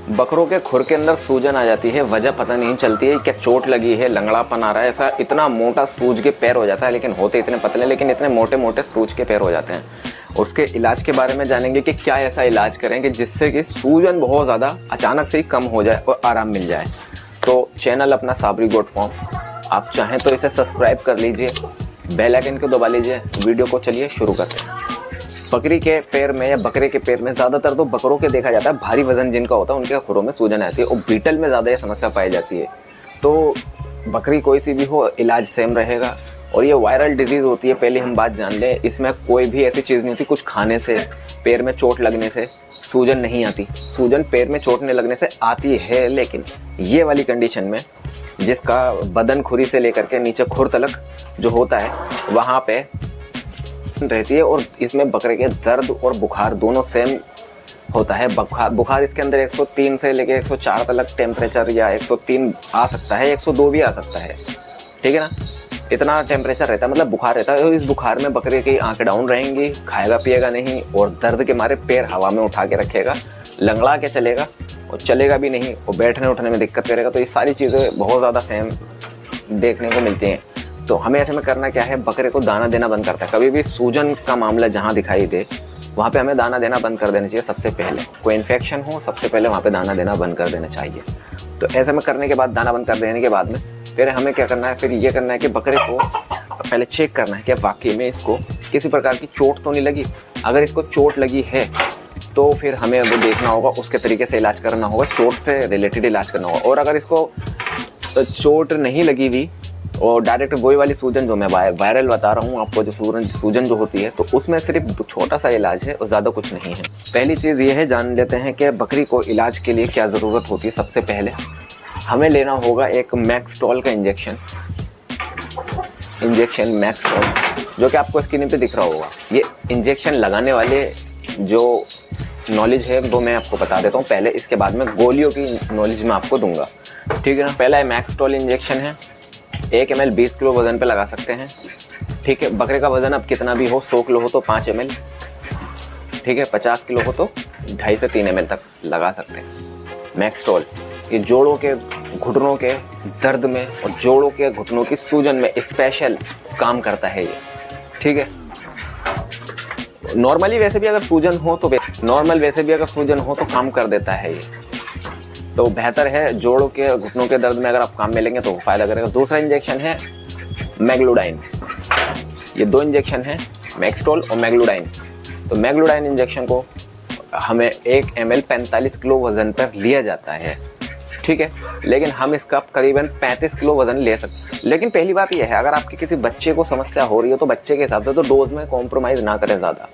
बकरों के खुर के अंदर सूजन आ जाती है, वजह पता नहीं चलती है, क्या चोट लगी है, लंगड़ापन आ रहा है, ऐसा इतना मोटा सूज के पैर हो जाता है, लेकिन होते इतने पतले, लेकिन इतने मोटे मोटे सूज के पैर हो जाते हैं। उसके इलाज के बारे में जानेंगे कि क्या ऐसा इलाज करें कि जिससे कि सूजन बहुत ज़्यादा अचानक से ही कम हो जाए और आराम मिल जाए। तो चैनल अपना साबरी गोट फॉर्म, आप चाहें तो इसे सब्सक्राइब कर लीजिए, बेल आइकन को दबा लीजिए। वीडियो को चलिए शुरू करते हैं। बकरी के पैर में या बकरे के पैर में ज़्यादातर तो बकरों के देखा जाता है, भारी वजन जिनका होता है उनके खुरों में सूजन आती है, और बीटल में ज़्यादा ये समस्या पाई जाती है। तो बकरी कोई सी भी हो, इलाज सेम रहेगा। और ये वायरल डिजीज़ होती है, पहले हम बात जान लें। इसमें कोई भी ऐसी चीज़ नहीं होती, कुछ खाने से, पैर में चोट लगने से सूजन नहीं आती। सूजन पैर में चोटने लगने से आती है, लेकिन ये वाली कंडीशन में जिसका बदन खुरी से लेकर के नीचे खुर तलक जो होता है वहाँ पे रहती है, और इसमें बकरे के दर्द और बुखार दोनों सेम होता है। बुखार इसके अंदर 103 से लेके 104 तक टेम्परेचर, या 103 आ सकता है, 102 भी आ सकता है, ठीक है ना। इतना टेम्परेचर रहता है, मतलब बुखार रहता है। और इस बुखार में बकरे की आंखें डाउन रहेंगी, खाएगा पिएगा नहीं, और दर्द के मारे पैर हवा में उठा के रखेगा, लंगड़ा के चलेगा, और चलेगा भी नहीं, और बैठने उठने में दिक्कत करेगा। तो ये सारी चीज़ें बहुत ज़्यादा सेम देखने को मिलती हैं। तो हमें ऐसे में करना क्या है, बकरे को दाना देना बंद करता है। कभी भी सूजन का मामला जहाँ दिखाई दे वहाँ पे हमें दाना देना बंद कर देना चाहिए। सबसे पहले कोई इन्फेक्शन हो, सबसे पहले वहाँ पे दाना देना बंद कर देना चाहिए। तो ऐसे में करने के बाद, दाना बंद कर देने के बाद में फिर हमें क्या करना है, फिर ये करना है कि बकरे को पहले चेक करना है कि वाकई में इसको किसी प्रकार की चोट तो नहीं लगी। अगर इसको चोट लगी है तो फिर हमें वो देखना होगा, उसके तरीके से इलाज करना होगा, चोट से रिलेटेड इलाज करना होगा। और अगर इसको चोट नहीं लगी हुई और डायरेक्ट वही वाली सूजन जो मैं वायरल बता रहा हूँ आपको, जो सूजन जो होती है, तो उसमें सिर्फ छोटा सा इलाज है और ज़्यादा कुछ नहीं है। पहली चीज़ ये है, जान लेते हैं कि बकरी को इलाज के लिए क्या ज़रूरत होती है। सबसे पहले हमें लेना होगा एक मैक्सटॉल का इंजेक्शन मैक्सटॉल, जो कि आपको स्क्रीन पे दिख रहा होगा। ये इंजेक्शन लगाने वाले जो नॉलेज है वो मैं आपको बता देता हूँ पहले, इसके बाद में गोलियों की नॉलेज मैं आपको दूंगा, ठीक है ना। पहला है मैक्सटॉल इंजेक्शन है, 1 ml 20 किलो वजन पे लगा सकते हैं, ठीक है। बकरे का वजन अब कितना भी हो, 100 किलो हो तो 5 ml, ठीक है। 50 किलो हो तो 2.5 से 3 ml तक लगा सकते हैं मैक्सटॉल। ये जोड़ों के घुटनों के दर्द में और जोड़ों के घुटनों की सूजन में स्पेशल काम करता है ये, ठीक है। नॉर्मली वैसे भी अगर सूजन हो तो काम कर देता है ये, तो बेहतर है जोड़ों के घुटनों के दर्द में अगर आप काम में लेंगे तो फायदा करेगा। दूसरा इंजेक्शन है मैग्लूडाइन। ये 2 इंजेक्शन है, मैक्सटॉल और मैग्लूडाइन। तो मैग्लूडाइन इंजेक्शन को हमें 1 ml 45 किलो वजन पर लिया जाता है, ठीक है। लेकिन हम इसका करीबन 35 किलो वजन ले सकते हैं। लेकिन पहली बात यह है, अगर आपके किसी बच्चे को समस्या हो रही है तो बच्चे के हिसाब से तो डोज में कॉम्प्रोमाइज़ ना करें ज़्यादा।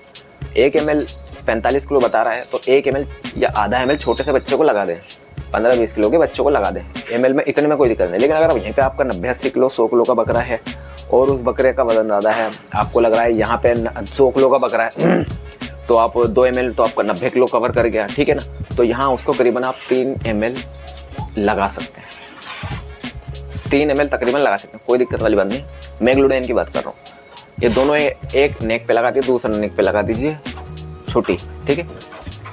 1 ml 45 किलो बता रहा है तो 1 ml या आधा ml छोटे से बच्चे को लगा दें, 15-20 किलो के बच्चों को लगा दें। ml में इतने में कोई दिक्कत नहीं। लेकिन अगर यहीं पे आपका 90-80 किलो 100 किलो का बकरा है और उस बकरे का वजन ज़्यादा है, आपको लग रहा है यहाँ पे 100 किलो का बकरा है तो आप 2 ml तो आपका 90 किलो कवर कर गया, ठीक है ना। तो यहाँ उसको करीबन आप 3 ml लगा सकते हैं, 3 ml तकरीबन लगा सकते हैं, कोई दिक्कत वाली बात नहीं। मैग्लूडाइन की बात कर रहा हूँ। ये दोनों एक नेक पे लगा दीजिए, दूसरा नेक पे लगा दीजिए छोटी, ठीक है।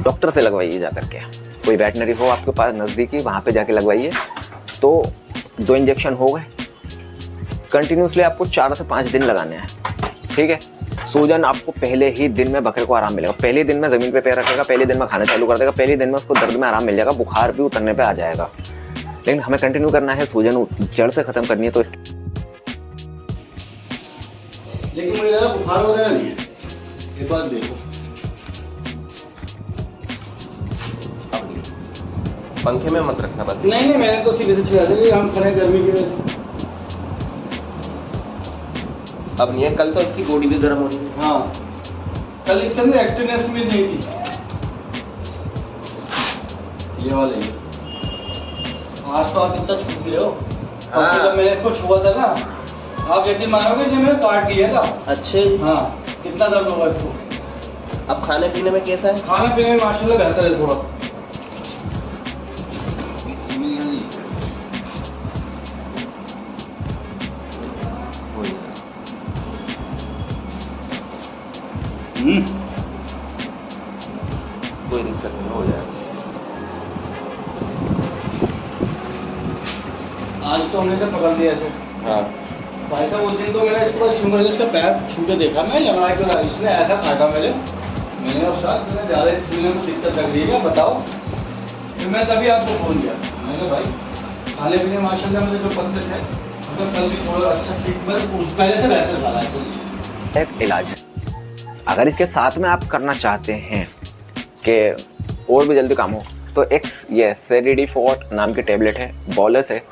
डॉक्टर से लगवाइए जा करके, कोई वेटनरी हो आपके पास नज़दीकी, वहाँ पे जाके लगवाइए। तो 2 इंजेक्शन हो गए, कंटिन्यूसली आपको 4 से 5 दिन लगाने हैं, ठीक है। सूजन आपको पहले ही दिन में बकरे को आराम मिलेगा। पहले दिन में ज़मीन पे पैर रखेगा, पहले दिन में खाना चालू कर देगा, पहले दिन में उसको दर्द में आराम मिल जाएगा, बुखार भी उतरने पे आ जाएगा। लेकिन हमें कंटिन्यू करना है, सूजन जड़ से ख़त्म करनी है। तो लेकिन मुझे लगा बुखार वगैरह नहीं है, एक बार देखो। पंखे में मत रखना बस। नहीं मैंने तो सीधे से छिड़ा दिया, हम खड़े गर्मी की वजह से। अब नहीं है, कल तो इसकी बॉडी भी गर्म हो रही है। हाँ, कल इसके अंदर एक्टिवनेस भी नहीं थी। ये वाले आज तो आप इतना छू रहे हो। हाँ। जब मैंने इसको छुआ था ना, आप यकीन मानोगे जब मैंने काट दिया था। अच्छे। हाँ, कितना दर्द होगा इसको। अब खाने पीने में कैसा है? खाने पीने में माशाल्लाह बेहतर है थोड़ा। कोई दिक्कत नहीं, हो जाएगा। आज तो हमने से पकड़ लिया ऐसे। हाँ भाई साहब उस दिन तो मैंने इसको बस यूं करके इसका पैर छू के देखा, मैं लगा के इसने ऐसा काटा मैंने और साथ मैंने ज़्यादा में दिक्कत लग रही है बताओ। फिर मैं तभी आपको फ़ोन किया, मैंने भाई खाने पीने माशाल्लाह मुझे जो पत्ते थे मतलब कल भी थोड़ा अच्छा ठीक मतलब उस पहले से बेहतर लगा ऐसे। एक इलाज अगर इसके साथ में आप करना चाहते हैं कि और भी जल्दी काम हो, तो एक ये सेरिडीफोर्ट नाम की टेबलेट है, बोलस है।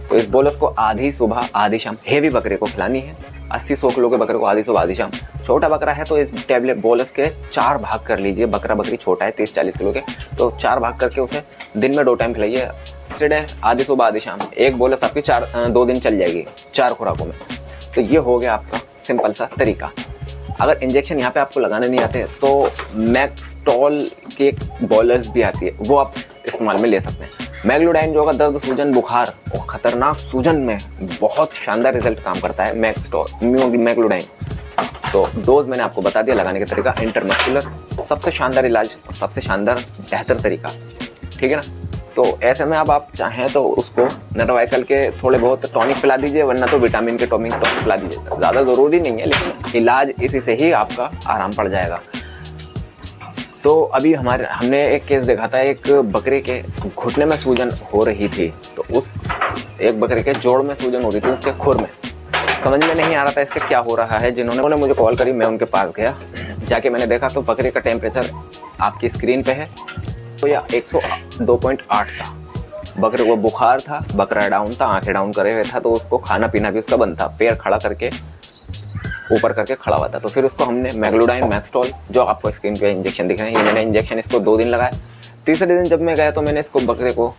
तो इस बोलस को आधी सुबह आधी शाम हेवी बकरे को खिलानी है। 80-100 किलो के बकरे को आधी सुबह आधी शाम। छोटा बकरा है तो इस टेबलेट बोलस के 4 भाग कर लीजिए। बकरा बकरी छोटा है 30-40 किलो के, तो 4 भाग करके उसे दिन में 2 टाइम खिलाइए। फिक्स्ड है आधी सुबह आधी शाम। एक बोलस आपकी 2 दिन चल जाएगी 4 खुराकों में। तो ये हो गया आपका सिंपल सा तरीका। अगर इंजेक्शन यहाँ पे आपको लगाने नहीं आते तो मैक्सटॉल की एक बोलस भी आती है, वो आप इस्तेमाल में ले सकते हैं। मैग्लूडाइन जो होगा दर्द सूजन बुखार और खतरनाक सूजन में बहुत शानदार रिजल्ट काम करता है मैग्लूडाइन। तो डोज मैंने आपको बता दिया, लगाने का तरीका इंटरमस्कुलर सबसे शानदार इलाज, सबसे शानदार बेहतर तरीका, ठीक है ना। तो ऐसे में अब आप चाहें तो उसको नरवाइकल के थोड़े बहुत टॉनिक पिला दीजिए, वरना तो विटामिन के टॉनिक पिला दीजिए। ज़्यादा ज़रूरी नहीं है, लेकिन इलाज इसी से ही आपका आराम पड़ जाएगा। तो अभी हमने एक केस देखा था, एक बकरे के घुटने में सूजन हो रही थी, तो उस एक बकरे के जोड़ में सूजन हो रही थी, उसके खुर में। समझ में नहीं आ रहा था इसके क्या हो रहा है। जिन्होंने मुझे कॉल करी, मैं उनके पास गया, जाके मैंने देखा तो बकरे का टेम्परेचर आपकी स्क्रीन पे है तो या 102.8 था। बकरे को बुखार था, बकरा डाउन था, आंखें डाउन करे हुए था, तो उसको खाना पीना भी उसका बंद था, पैर खड़ा करके ऊपर करके खड़ा हुआ था। तो फिर उसको हमने मैग्लूडाइन मैक्सटॉल जो आपको स्क्रीन पे इंजेक्शन दिख रहे हैं, ये मैंने इंजेक्शन इसको 2 दिन लगाया। तीसरे दिन जब मैं गया तो मैंने इसको बकरे को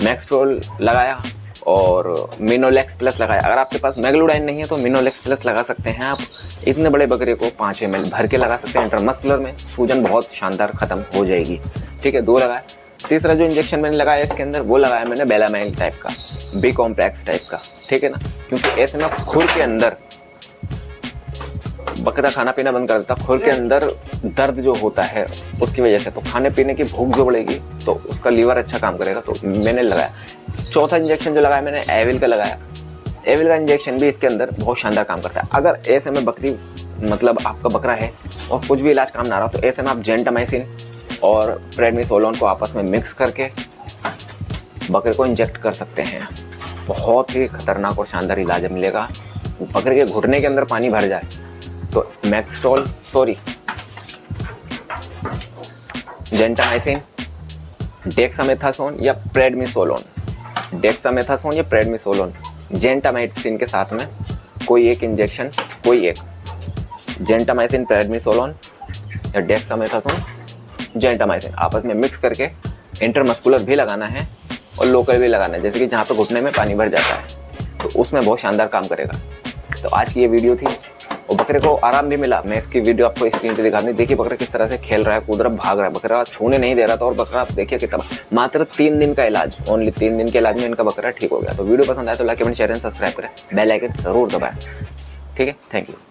मैक्सटॉल लगाया और मिनोलेक्स प्लस लगाया। अगर आपके पास मैग्लूडाइन नहीं है तो मिनोलेक्स प्लस लगा सकते हैं आप। इतने बड़े बकरे को 5 ml भर के लगा सकते हैं। इंटरमस्कुलर में सूजन बहुत शानदार खत्म हो जाएगी, ठीक है। 2 लगाया। तीसरा जो इंजेक्शन मैंने लगाया इसके अंदर, वो लगाया मैंने बेलामाइन टाइप का, बी कॉम्प्लेक्स टाइप का, ठीक है ना। क्योंकि ऐसे में खुर के अंदर बकरा खाना पीना बंद कर देता, खुर के अंदर दर्द जो होता है उसकी वजह से, तो खाने पीने की भूख जो बढ़ेगी तो उसका लीवर अच्छा काम करेगा। तो मैंने लगाया। चौथा इंजेक्शन जो लगाया मैंने एविल का लगाया। एविल का इंजेक्शन भी इसके अंदर बहुत शानदार काम करता है। अगर ऐसे में बकरी मतलब आपका बकरा है और कुछ भी इलाज काम ना रहा, तो ऐसे में आप जेंटामाइसिन और प्रेडनिसोलोन को आपस में मिक्स करके बकरे को इंजेक्ट कर सकते हैं। बहुत ही खतरनाक और शानदार इलाज मिलेगा। बकरे के घुटने के अंदर पानी भर जाए तो जेंटामाइसिन, डेक्सामेथासोन या प्रेडनिसोलोन, जेंटामाइसिन के साथ में कोई एक इंजेक्शन, कोई एक जेंटामाइसिन, प्रेडनिसोलोन या डेक्सामेथासोन, जेंटामाइसिन आपस में मिक्स करके इंटरमस्कुलर भी लगाना है और लोकल भी लगाना है। जैसे कि जहाँ पे घुटने में पानी भर जाता है तो उसमें बहुत शानदार काम करेगा। तो आज की ये वीडियो थी और बकरे को आराम भी मिला। मैं इसकी वीडियो आपको स्क्रीन पे दिखा दूं। देखिए बकरा किस तरह से खेल रहा है, कूद रहा, भाग रहा है। बकरा छूने नहीं दे रहा था और बकरा आप देखिए कितना, मात्र 3 दिन का इलाज, ओनली 3 दिन के इलाज में इनका बकरा ठीक हो गया। तो वीडियो पसंद आया तो like comment share and subscribe करें, बेल आइकन जरूर दबाएं, ठीक है। Thank you.